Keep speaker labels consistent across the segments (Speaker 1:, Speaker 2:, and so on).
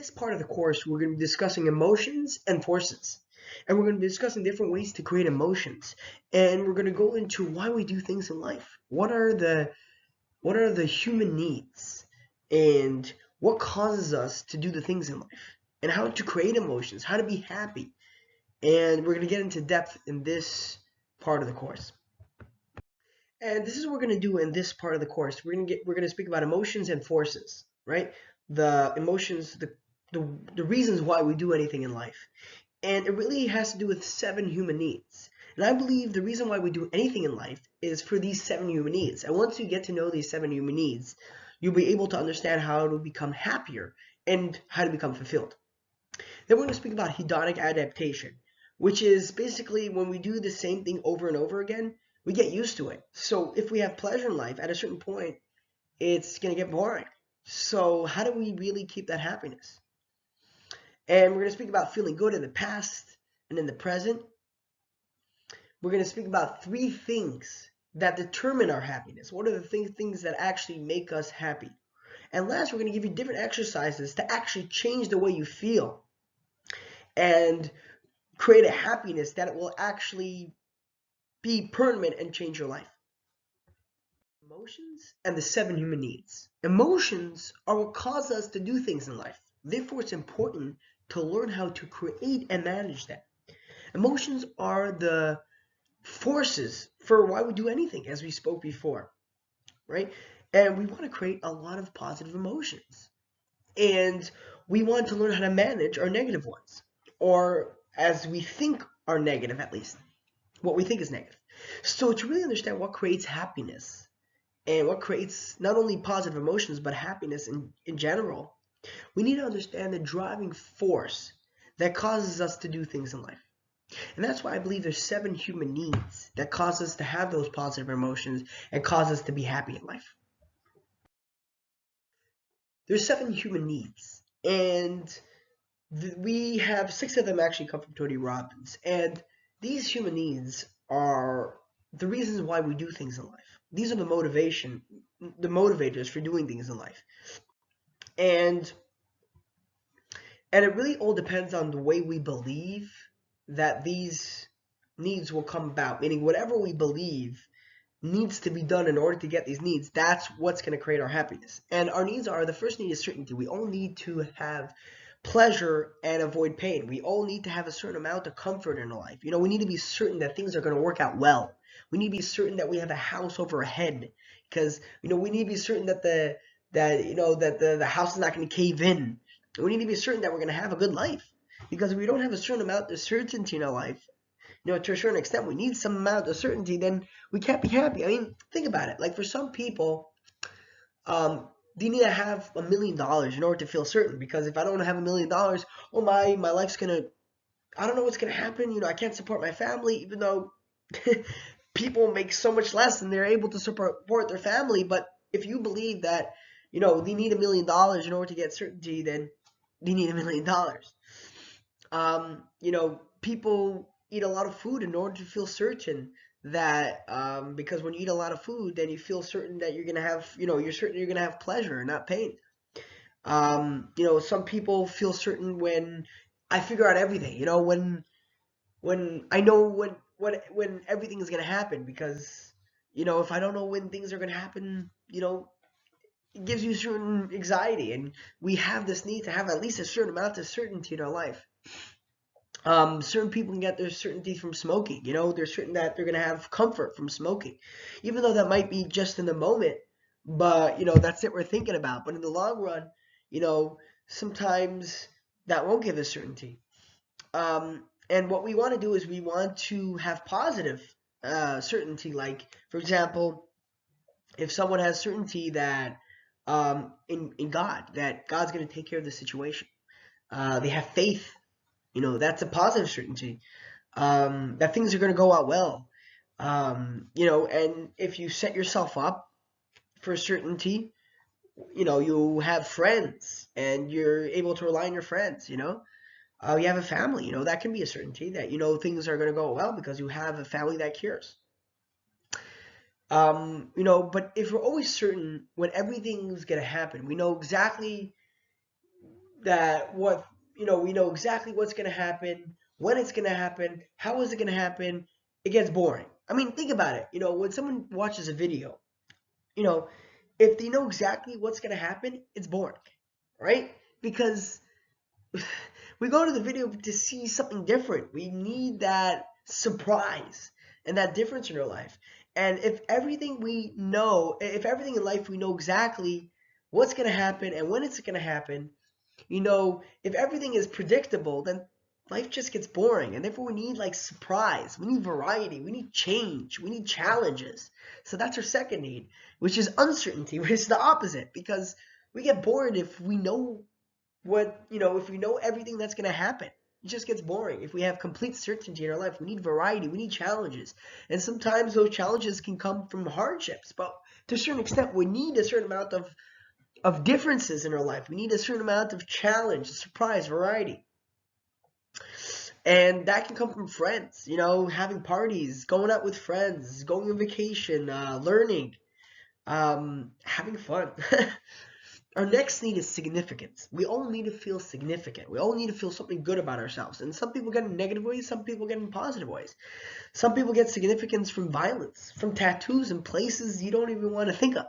Speaker 1: this part of the course, we're going to be discussing emotions and forces. And we're going to be discussing different ways to create emotions. And we're going to go into why we do things in life. What are the human needs? And what causes us to do the things in life? And how to create emotions, how to be happy. And we're going to get into depth in this part of the course. And this is what we're going to do in this part of the course. We're going to speak about emotions and forces, right? The emotions, the reasons why we do anything in life. And it really has to do with 7 human needs. And I believe the reason why we do anything in life is for these 7 human needs. And once you get to know these 7 human needs, you'll be able to understand how to become happier and how to become fulfilled. Then we're going to speak about hedonic adaptation, which is basically when we do the same thing over and over again, we get used to it. So if we have pleasure in life, at a certain point, it's going to get boring. So how do we really keep that happiness? And we're going to speak about feeling good in the past and in the present. We're going to speak about 3 things that determine our happiness. What are the things that actually make us happy? And last, we're going to give you different exercises to actually change the way you feel and create a happiness that will actually be permanent and change your life. Emotions and the 7 human needs. Emotions are what cause us to do things in life. Therefore, it's important to learn how to create and manage them. Emotions are the forces for why we do anything, as we spoke before, right? And we want to create a lot of positive emotions. And we want to learn how to manage our negative ones, or as we think are negative, at least, what we think is negative. So to really understand what creates happiness and what creates not only positive emotions, but happiness in general, we need to understand the driving force that causes us to do things in life. And that's why I believe there's 7 human needs that cause us to have those positive emotions and cause us to be happy in life. There's 7 human needs, and we have 6 of them actually come from Tony Robbins. And these human needs are the reasons why we do things in life. These are the motivators for doing things in life. And it really all depends on the way we believe that these needs will come about, meaning whatever we believe needs to be done in order to get these needs, that's what's going to create our happiness. And our needs are, the first need is certainty. We all need to have pleasure and avoid pain. We all need to have a certain amount of comfort in our life. We need to be certain that things are going to work out well. We need to be certain that we have a house over our head, because we need to be certain that the house is not going to cave in. We need to be certain that we're going to have a good life, because if we don't have a certain amount of certainty in our life, to a certain extent, we need some amount of certainty, then we can't be happy. I mean, think about it. Like for some people, you need to have $1 million in order to feel certain, because if I don't have $1 million, oh my life's gonna, I don't know what's gonna happen. I can't support my family, even though people make so much less and they're able to support their family. But if you believe that, they need $1 million in order to get certainty, then they need $1 million. People eat a lot of food in order to feel certain that because when you eat a lot of food, then you feel certain that you're gonna have, you're certain you're gonna have pleasure, not pain. Some people feel certain when I figure out everything. When I know when everything is gonna happen, because if I don't know when things are gonna happen, it gives you certain anxiety, and we have this need to have at least a certain amount of certainty in our life. Certain people can get their certainty from smoking. They're certain that they're going to have comfort from smoking, even though that might be just in the moment, but that's it we're thinking about. But in the long run, sometimes that won't give us certainty. And what we want to do is we want to have positive certainty. Like, for example, if someone has certainty that in God, that God's going to take care of the situation, they have faith. That's a positive certainty, that things are going to go out well. And if you set yourself up for certainty, you have friends and you're able to rely on your friends, you have a family, that can be a certainty that, things are going to go well because you have a family that cares. But if we're always certain when everything's going to happen, we know exactly that we know exactly what's going to happen, when it's going to happen, how is it going to happen, it gets boring. I mean, think about it. When someone watches a video, you know, if they know exactly what's going to happen, it's boring, right? Because we go to the video to see something different. We need that surprise and that difference in our life. And if everything in life we know exactly what's going to happen and when it's going to happen, if everything is predictable, then life just gets boring. And therefore, we need like surprise, we need variety, we need change, we need challenges. So that's our second need, which is uncertainty, which is the opposite, because we get bored if we know if we know everything that's going to happen. It just gets boring. If we have complete certainty in our life, we need variety, we need challenges. And sometimes those challenges can come from hardships, but to a certain extent, we need a certain amount of differences in our life. We need a certain amount of challenge, surprise, variety. And that can come from friends, having parties, going out with friends, going on vacation, learning, having fun. Our next need is significance. We all need to feel significant. We all need to feel something good about ourselves. And some people get in negative ways, some people get in positive ways. Some people get significance from violence, from tattoos in places you don't even want to think of.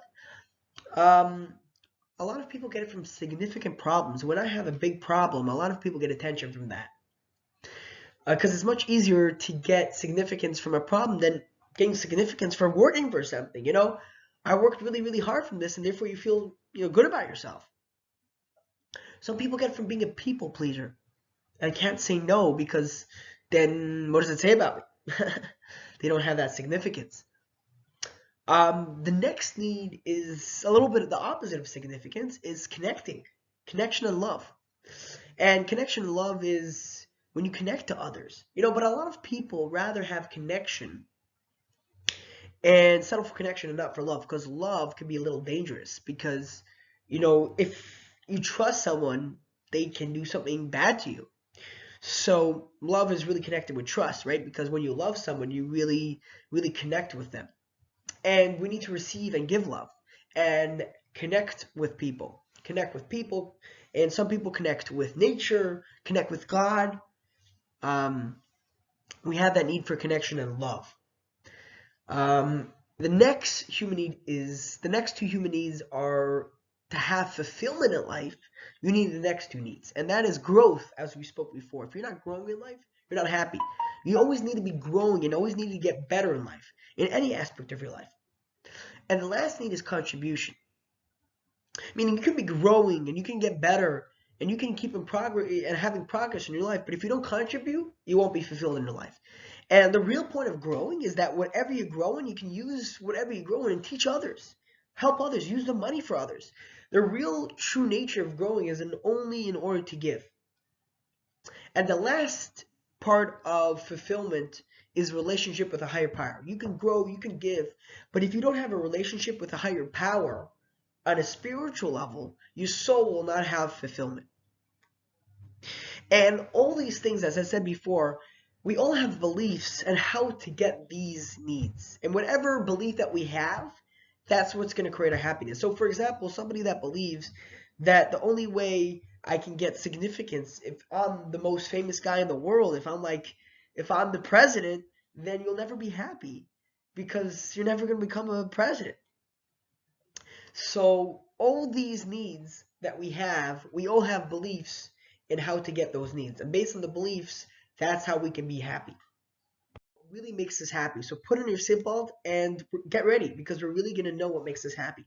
Speaker 1: A lot of people get it from significant problems. When I have a big problem, a lot of people get attention from that. Because it's much easier to get significance from a problem than getting significance for working for something. I worked really, really hard from this, and therefore you feel good about yourself. Some people get it from being a people pleaser. I can't say no because then what does it say about me? They don't have that significance. The next need is a little bit of the opposite of significance, is connecting, connection and love. And connection and love is when you connect to others, but a lot of people rather have connection and settle for connection and not for love, because love can be a little dangerous because, if you trust someone, they can do something bad to you. So love is really connected with trust, right? Because when you love someone, you really, really connect with them. And we need to receive and give love and connect with people. Connect with people. And some people connect with nature, connect with God. We have that need for connection and love. The next two human needs are to have fulfillment in life. You need the next two needs, and that is growth, as we spoke before. If you're not growing in life, you're not happy. You always need to be growing and always need to get better in life, in any aspect of your life. And the last need is contribution. Meaning you can be growing and you can get better and you can keep in progress and having progress in your life, but if you don't contribute, you won't be fulfilled in your life. And the real point of growing is that whatever you grow in, you can use whatever you grow in and teach others, help others, use the money for others. The real true nature of growing is only in order to give. And the last part of fulfillment is relationship with a higher power. You can grow, you can give, but if you don't have a relationship with a higher power on a spiritual level, your soul will not have fulfillment. And all these things, as I said before, we all have beliefs and how to get these needs. And whatever belief that we have, that's what's going to create our happiness. So, for example, somebody that believes that the only way I can get significance if I'm the most famous guy in the world, if I'm the president, then you'll never be happy because you're never going to become a president. So all these needs that we all have beliefs in how to get those needs. And based on the beliefs, that's how we can be happy. It really makes us happy. So put on your seatbelt and get ready because we're really going to know what makes us happy.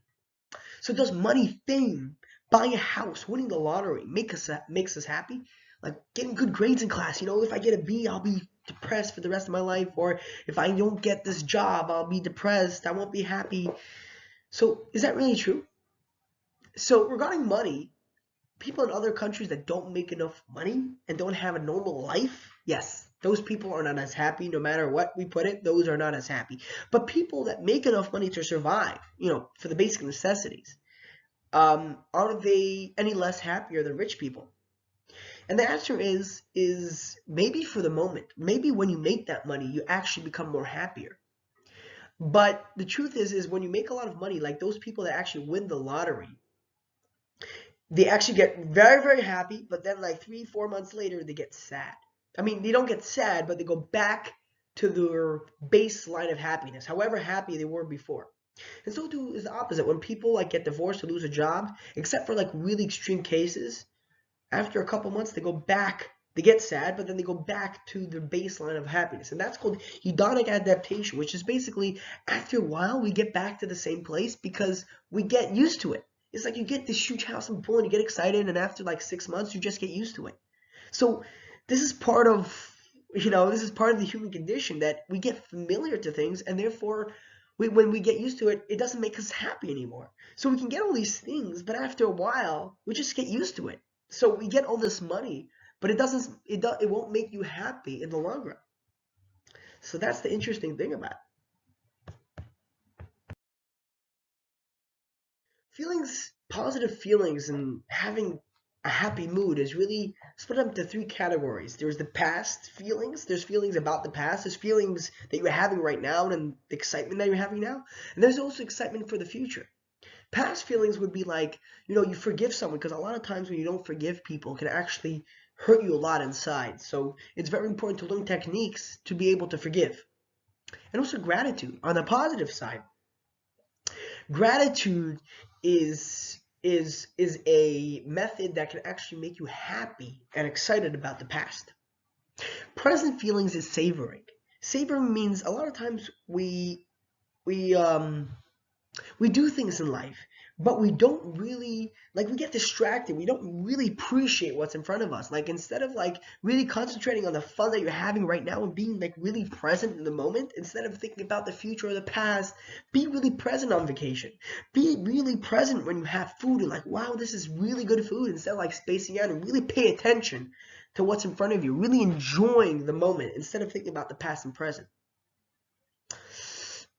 Speaker 1: So does money, fame, buying a house, winning the lottery makes us happy? Like getting good grades in class. If I get a B, I'll be depressed for the rest of my life. Or if I don't get this job, I'll be depressed. I won't be happy. So is that really true? So regarding money, people in other countries that don't make enough money and don't have a normal life, yes, those people are not as happy. No matter what we put it, those are not as happy. But people that make enough money to survive, for the basic necessities, aren't they any less happier than rich people? And the answer is maybe for the moment. Maybe when you make that money, you actually become more happier. But the truth is when you make a lot of money, like those people that actually win the lottery, they actually get very, very happy, but then like 3, 4 months later, they get sad. I mean, they don't get sad, but they go back to their baseline of happiness, however happy they were before. And so too is the opposite. When people like get divorced or lose a job, except for like really extreme cases, after a couple months they go back, they get sad, but then they go back to their baseline of happiness. And that's called hedonic adaptation, which is basically after a while we get back to the same place because we get used to it. It's like you get this huge house and pool and you get excited, and after like 6 months you just get used to it. So this is part of this is part of the human condition, that we get familiar to things, and therefore when we get used to it, it doesn't make us happy anymore. So we can get all these things, but after a while, we just get used to it. So we get all this money, but it won't make you happy in the long run. So that's the interesting thing about it. Positive feelings, and having a happy mood is really split up into 3 categories. There's the past feelings. There's feelings about the past. There's feelings that you're having right now and the excitement that you're having now. And there's also excitement for the future. Past feelings would be like, you forgive someone, because a lot of times when you don't forgive people, it can actually hurt you a lot inside. So it's very important to learn techniques to be able to forgive. And also gratitude on the positive side. Gratitude is a method that can actually make you happy and excited about the past. Present feelings is savoring. Savoring means a lot of times we do things in life, but we don't really, like, we get distracted. We don't really appreciate what's in front of us. Like, instead of like really concentrating on the fun that you're having right now and being like really present in the moment, instead of thinking about the future or the past, be really present on vacation. Be really present when you have food and like, wow, this is really good food, instead of like spacing out, and really pay attention to what's in front of you, really enjoying the moment instead of thinking about the past and present.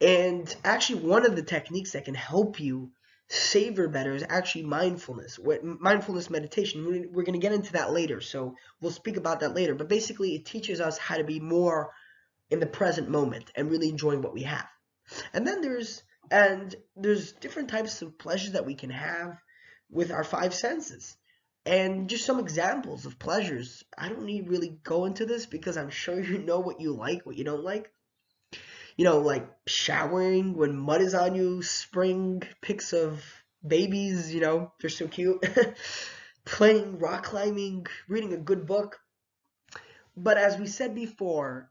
Speaker 1: And actually, one of the techniques that can help you savor better is actually mindfulness. Mindfulness meditation. We're going to get into that later, so we'll speak about that later. But basically, it teaches us how to be more in the present moment and really enjoying what we have. And then there's different types of pleasures that we can have with our 5 senses. And just some examples of pleasures. I don't need really go into this because I'm sure you know what you like, what you don't like. Like showering when mud is on you, spring pics of babies, they're so cute. Playing rock climbing, reading a good book. But as we said before,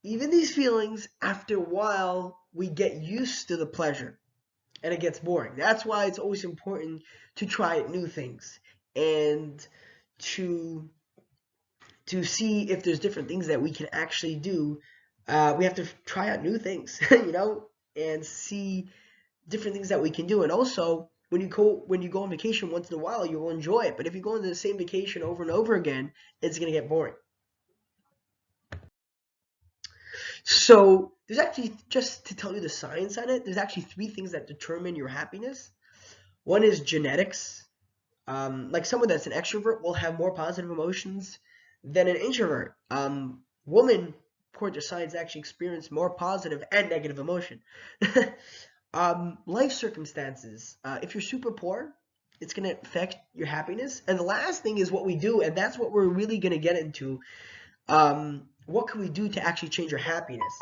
Speaker 1: even these feelings, after a while, we get used to the pleasure and it gets boring. That's why it's always important to try new things and to see if there's different things that we can actually do. We have to try out new things, and see different things that we can do. And also, when you go on vacation once in a while, you'll enjoy it. But if you go on the same vacation over and over again, it's gonna get boring. So there's actually, just to tell you the science on it, there's actually 3 things that determine your happiness. One is genetics. Like someone that's an extrovert will have more positive emotions than an introvert. Women, according to science, actually experience more positive and negative emotion. Life circumstances. If you're super poor, it's going to affect your happiness. And the last thing is what we do, and that's what we're really going to get into. What can we do to actually change our happiness?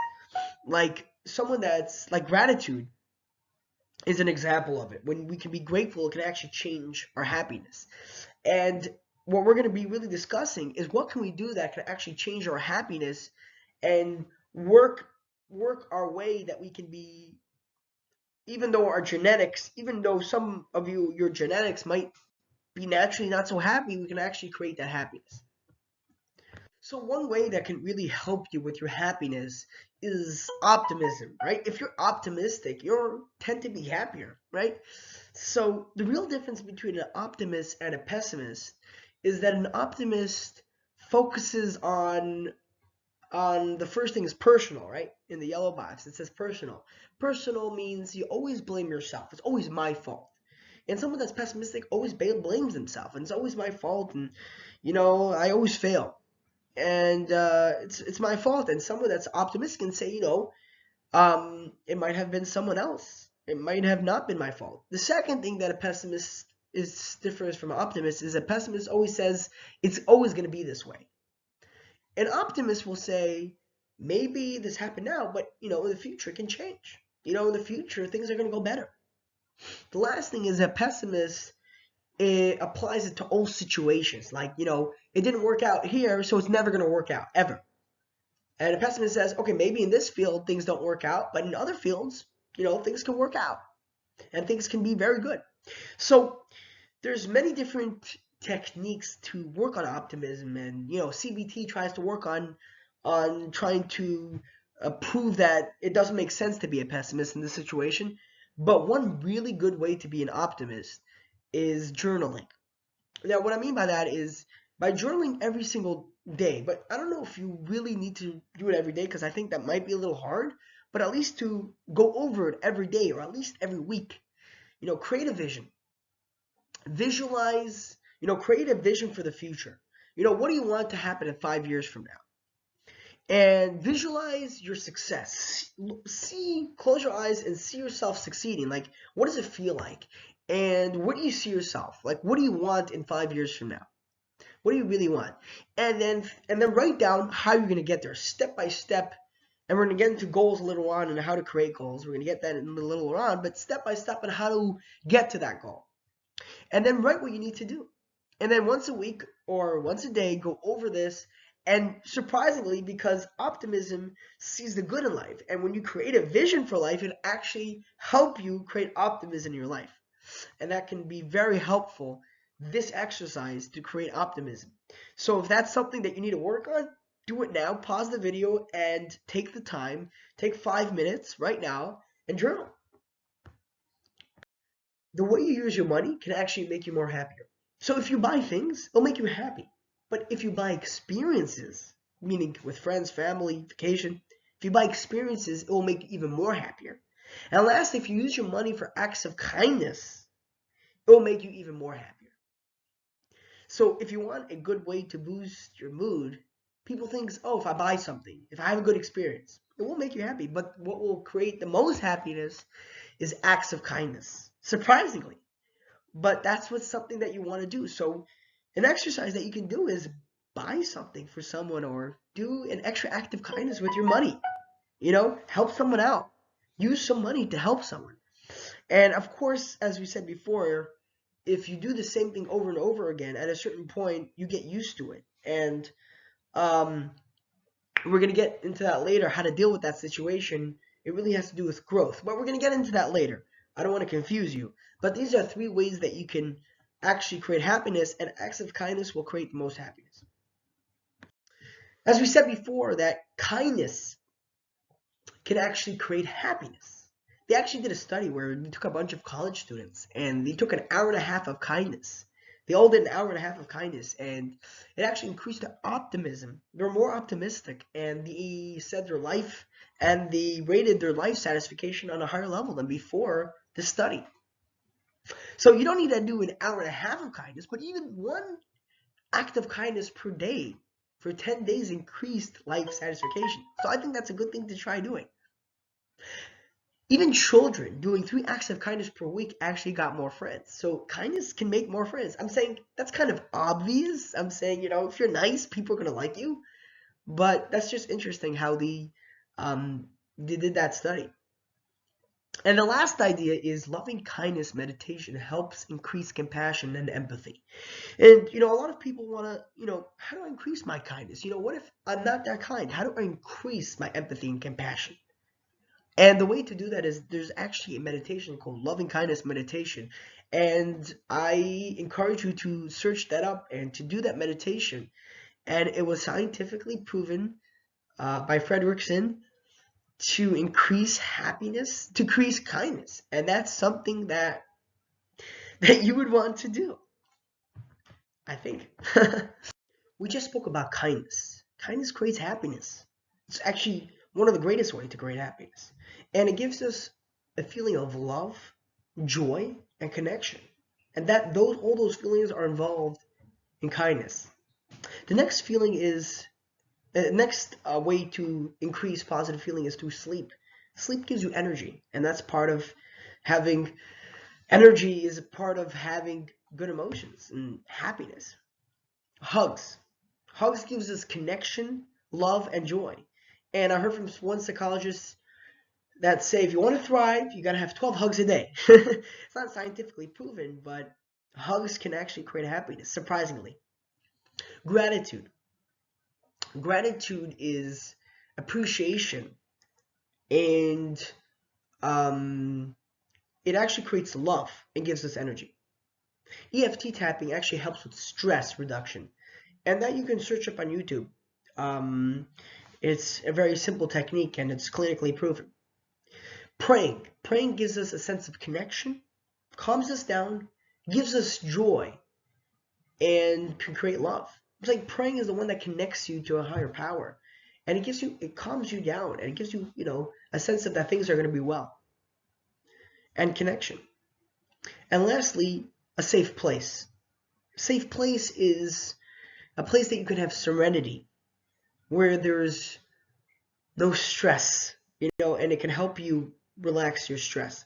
Speaker 1: Like someone that's like gratitude is an example of it. When we can be grateful, it can actually change our happiness. And what we're going to be really discussing is what can we do that can actually change our happiness and work our way, that we can be, even though some of your genetics might be naturally not so happy, we can actually create that happiness. So one way that can really help you with your happiness is optimism, right? If you're optimistic, you tend to be happier, right? So the real difference between an optimist and a pessimist is that an optimist focuses on the first thing is personal, right? In the yellow box, it says personal. Personal means you always blame yourself. It's always my fault. And someone that's pessimistic always blames himself, and it's always my fault, and I always fail, and it's my fault. And someone that's optimistic can say, it might have been someone else. It might have not been my fault. The second thing that a pessimist differs from an optimist is a pessimist always says it's always going to be this way. An optimist will say, maybe this happened now, but in the future it can change. In the future things are going to go better. The last thing is a pessimist, it applies it to all situations. Like, it didn't work out here, so it's never going to work out, ever. And a pessimist says, okay, maybe in this field things don't work out, but in other fields, things can work out and things can be very good. So there's many different techniques to work on optimism, and CBT tries to work on trying to prove that it doesn't make sense to be a pessimist in this situation. But one really good way to be an optimist is journaling. Now, what I mean by that is by journaling every single day, but I don't know if you really need to do it every day, because I think that might be a little hard, but at least to go over it every day or at least every week. Create a vision. Visualize, create a vision for the future. What do you want to happen in 5 years from now? And visualize your success. Close your eyes and see yourself succeeding. Like, what does it feel like? And where do you see yourself? Like, what do you want in 5 years from now? What do you really want? And then write down how you're going to get there, step by step. And we're going to get into goals later on and how to create goals. We're going to get that in a little later on, but step by step on how to get to that goal. And then write what you need to do. And then once a week or once a day, go over this. And surprisingly, because optimism sees the good in life, and when you create a vision for life, it actually help you create optimism in your life. And that can be very helpful, this exercise, to create optimism. So if that's something that you need to work on, do it now. Pause the video and take the time. Take 5 minutes right now and journal. The way you use your money can actually make you more happier. So if you buy things, it'll make you happy. But if you buy experiences, meaning with friends, family, vacation, if you buy experiences, it will make you even more happier. And lastly, if you use your money for acts of kindness, it will make you even more happier. So if you want a good way to boost your mood, people think, oh, if I buy something, if I have a good experience, it will make you happy. But what will create the most happiness is acts of kindness, surprisingly. But that's what's something that you want to do. So an exercise that you can do is buy something for someone or do an extra act of kindness with your money. Help someone out. Use some money to help someone. And of course, as we said before, if you do the same thing over and over again, at a certain point, you get used to it. And we're going to get into that later, how to deal with that situation. It really has to do with growth. But we're going to get into that later. I don't want to confuse you. But these are 3 ways that you can actually create happiness, and acts of kindness will create the most happiness. As we said before, that kindness can actually create happiness. They actually did a study where they took a bunch of college students and they took an hour and a half of kindness. They all did an hour and a half of kindness, and it actually increased their optimism. They were more optimistic, and they said their life, and they rated their life satisfaction on a higher level than before the study. So you don't need to do an hour and a half of kindness, but even 1 act of kindness per day for 10 days increased life satisfaction. So I think that's a good thing to try doing. Even children doing 3 acts of kindness per week actually got more friends. So kindness can make more friends. I'm saying that's kind of obvious. I'm saying, if you're nice, people are going to like you. But that's just interesting how they did that study. And the last idea is loving kindness meditation helps increase compassion and empathy. And, a lot of people want to, how do I increase my kindness? What if I'm not that kind? How do I increase my empathy and compassion? And the way to do that is there's actually a meditation called loving kindness meditation. And I encourage you to search that up and to do that meditation. And it was scientifically proven by Fredrickson to increase happiness, to increase kindness. And that's something that you would want to do, I think. We just spoke about kindness. Kindness creates happiness. It's actually one of the greatest ways to create happiness. And it gives us a feeling of love, joy, and connection. And that all those feelings are involved in kindness. The next feeling is The next way to increase positive feeling is to sleep. Sleep gives you energy, and that's part of having energy, is a part of having good emotions and happiness. Hugs. Hugs gives us connection, love, and joy. And I heard from one psychologist that say if you want to thrive, you got to have 12 hugs a day. It's not scientifically proven, but hugs can actually create happiness, surprisingly. Gratitude. Gratitude is appreciation, and it actually creates love and gives us energy. EFT tapping actually helps with stress reduction, and that you can search up on YouTube. Um, it's a very simple technique, and it's clinically proven. Praying. Praying gives us a sense of connection, calms us down, gives us joy, and can create love. It's like praying is the one that connects you to a higher power. And it calms you down, and it gives you, a sense of that things are going to be well. And connection. And lastly, a safe place. Safe place is a place that you can have serenity, where there's no stress, and it can help you relax your stress.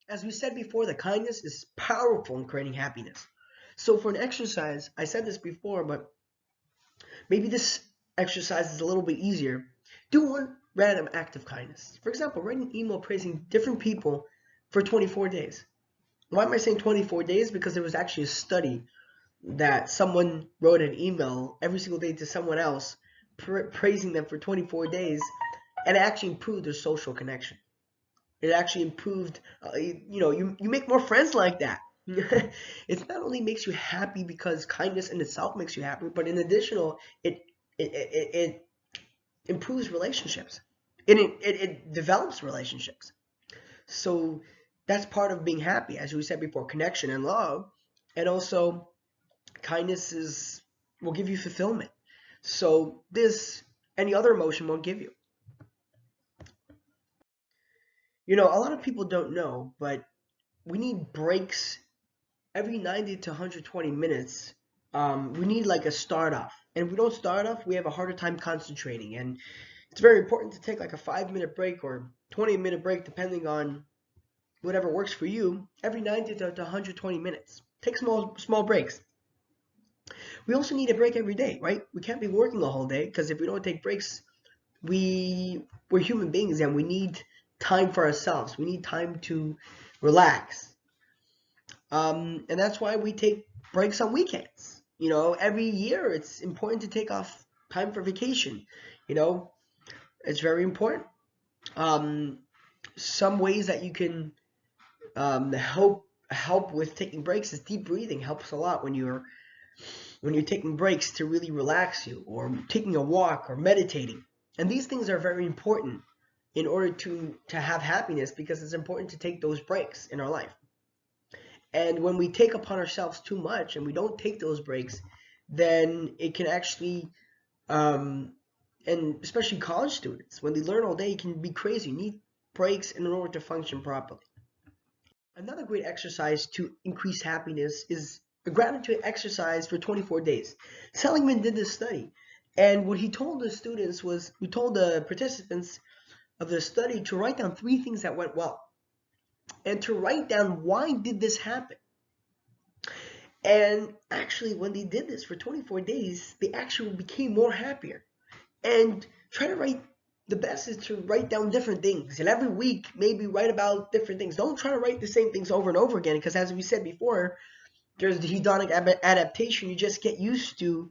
Speaker 1: As we said before, the kindness is powerful in creating happiness. So for an exercise, I said this before, but maybe this exercise is a little bit easier. Do one random act of kindness. For example, write an email praising different people for 24 days. Why am I saying 24 days? Because there was actually a study that someone wrote an email every single day to someone else praising them for 24 days, and it actually improved their social connection. It actually improved, you make more friends like that. It not only makes you happy because kindness in itself makes you happy, but in additional, it improves relationships. It develops relationships. So that's part of being happy, as we said before, connection and love. And also kindness will give you fulfillment. So any other emotion won't give you. A lot of people don't know, but we need breaks every 90 to 120 minutes. We need like a start off. And if we don't start off, we have a harder time concentrating. And it's very important to take like a 5-minute break or 20-minute break, depending on whatever works for you, every 90 to 120 minutes. Take small breaks. We also need a break every day, right? We can't be working the whole day, because if we don't take breaks, we're human beings and we need time for ourselves. We need time to relax. And that's why we take breaks on weekends. Every year it's important to take off time for vacation. It's very important. Some ways that you can help with taking breaks is deep breathing. Helps a lot when you're taking breaks to really relax you, or taking a walk, or meditating. And these things are very important in order to have happiness, because it's important to take those breaks in our life. And when we take upon ourselves too much and we don't take those breaks, then it can actually, and especially college students, when they learn all day, it can be crazy. You need breaks in order to function properly. Another great exercise to increase happiness is a gratitude exercise for 24 days. Seligman did this study, and what he told the students was, he told the participants of the study to write down 3 things that went well, and to write down why did this happen. And actually, when they did this for 24 days, they actually became more happier. And try to write, the best is to write down different things. And every week, maybe write about different things. Don't try to write the same things over and over again, because as we said before, there's the hedonic adaptation. You just get used to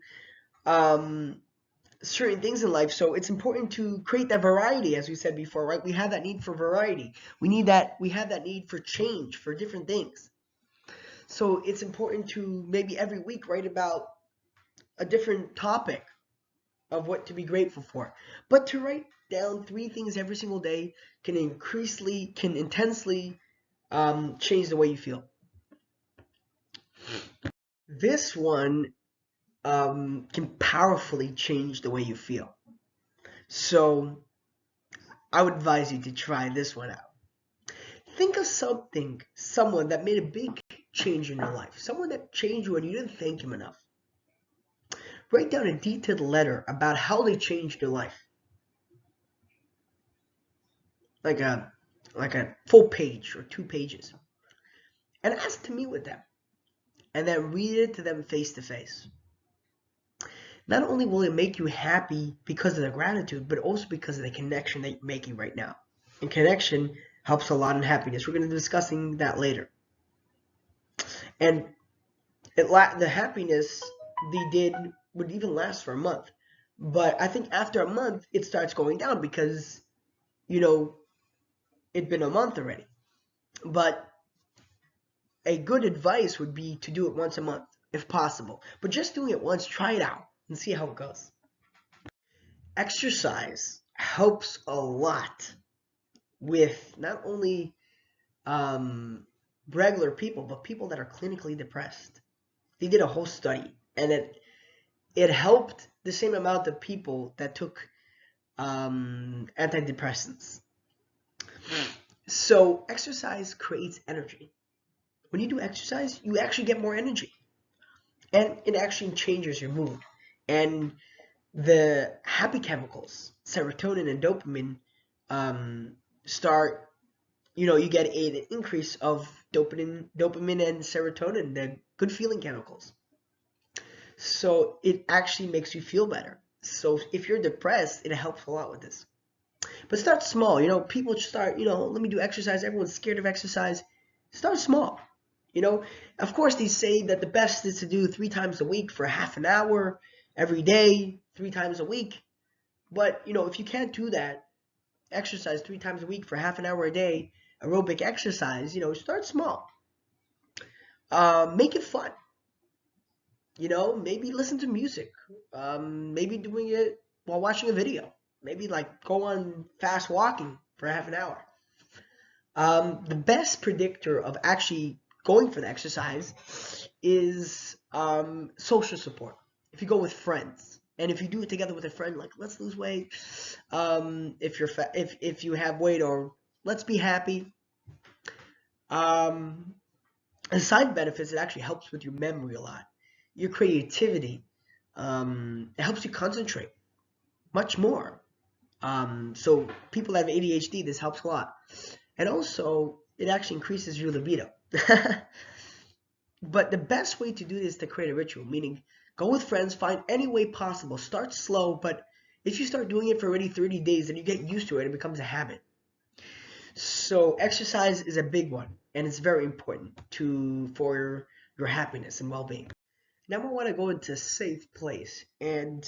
Speaker 1: certain things in life. So it's important to create that variety, as we said before, right? We have that need for variety. We have that need for change, for different things. So it's important to maybe every week write about a different topic of what to be grateful for. But to write down 3 things every single day can intensely change the way you feel. This one can powerfully change the way you feel. So I would advise you to try this one out. Think of someone that made a big change in your life, someone that changed you and you didn't thank him enough. Write down a detailed letter about how they changed your life. Like a full page or 2 pages. and ask to meet with them, and then read it to them face to face. Not only will it make you happy because of the gratitude, but also because of the connection that you're making right now. And connection helps a lot in happiness. We're going to be discussing that later. And the happiness they did would even last for a month. But I think after a month, it starts going down because, it'd been a month already. But a good advice would be to do it once a month, if possible. But just doing it once, try it out and see how it goes. Exercise helps a lot with not only regular people, but people that are clinically depressed. They did a whole study, and it helped the same amount of people that took antidepressants. So exercise creates energy. When you do exercise, you actually get more energy, and it actually changes your mood. And the happy chemicals, serotonin and dopamine, start. You get an increase of dopamine and serotonin, the good feeling chemicals. So it actually makes you feel better. So if you're depressed, it helps a lot with this. But start small. People start, let me do exercise. Everyone's scared of exercise. Start small. Of course, they say that the best is to do 3 times a week for half an hour every day, 3 times a week. But, if you can't do that, exercise 3 times a week for half an hour a day, aerobic exercise, start small. Make it fun. Maybe listen to music. Maybe doing it while watching a video. Maybe go on fast walking for half an hour. The best predictor of actually going for the exercise is social support. If you go with friends, and if you do it together with a friend, let's lose weight. If you're if you have weight, or let's be happy. The side benefits, it actually helps with your memory a lot, your creativity. It helps you concentrate much more. So people that have ADHD, this helps a lot. And also, it actually increases your libido. But the best way to do this is to create a ritual, meaning go with friends, find any way possible. Start slow, but if you start doing it for already 30 days, then you get used to it. It becomes a habit. So exercise is a big one, and it's very important for your happiness and well-being. Now I want to go into a safe place, and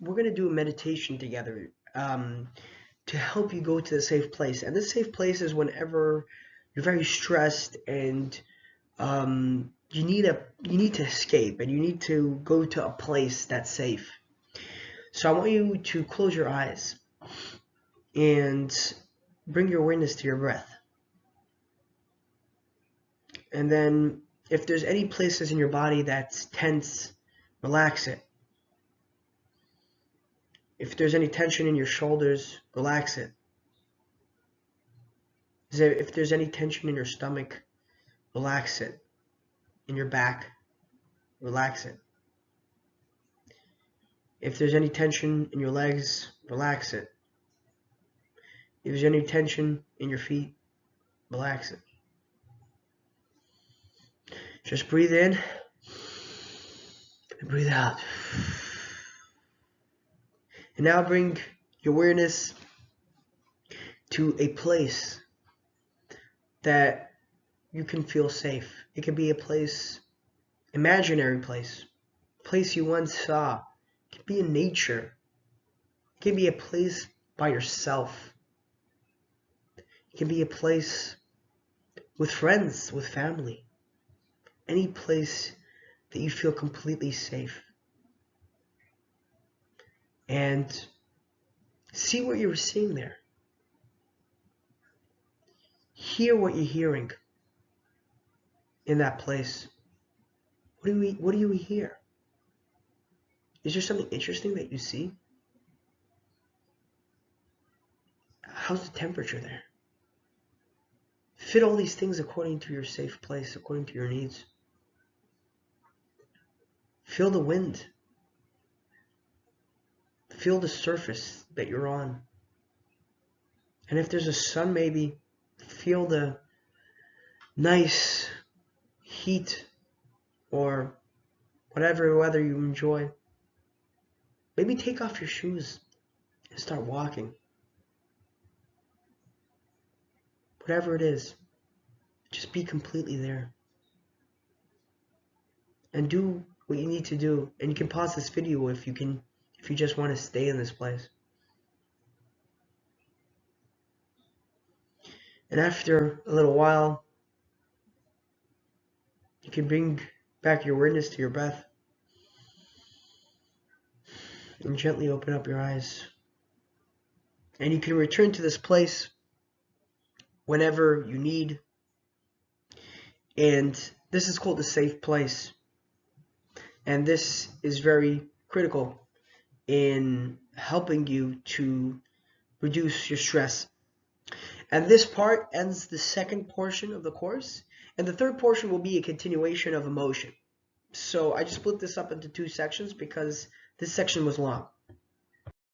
Speaker 1: we're going to do a meditation together to help you go to the safe place. And this safe place is whenever you're very stressed and you need to escape, and you need to go to a place that's safe. So I want you to close your eyes and bring your awareness to your breath. And then if there's any places in your body that's tense, relax it. If there's any tension in your shoulders, relax it. If there's any tension in your stomach, relax it. In your back, relax it. If there's any tension in your legs, relax it. If there's any tension in your feet, relax it. Just breathe in and breathe out. And now bring your awareness to a place that you can feel safe. It can be a place, imaginary place you once saw. It can be in nature. It can be a place by yourself. It can be a place with friends, with family. Any place that you feel completely safe. And see what you're seeing there. Hear what you're hearing in that place. What do you hear? Is there something interesting that you see? How's the temperature there? Fit all these things according to your safe place, according to your needs. Feel the wind. Feel the surface that you're on. And if there's a sun, maybe feel the nice heat or whatever weather you enjoy, maybe take off your shoes and start walking. Whatever it is, just be completely there. And do what you need to do. And you can pause this video if you just want to stay in this place. And after a little while, you can bring back your awareness to your breath and gently open up your eyes. And you can return to this place whenever you need. And this is called a safe place. And this is very critical in helping you to reduce your stress. And this part ends the second portion of the course. And the third portion will be a continuation of emotion. So I just split this up into two sections because this section was long.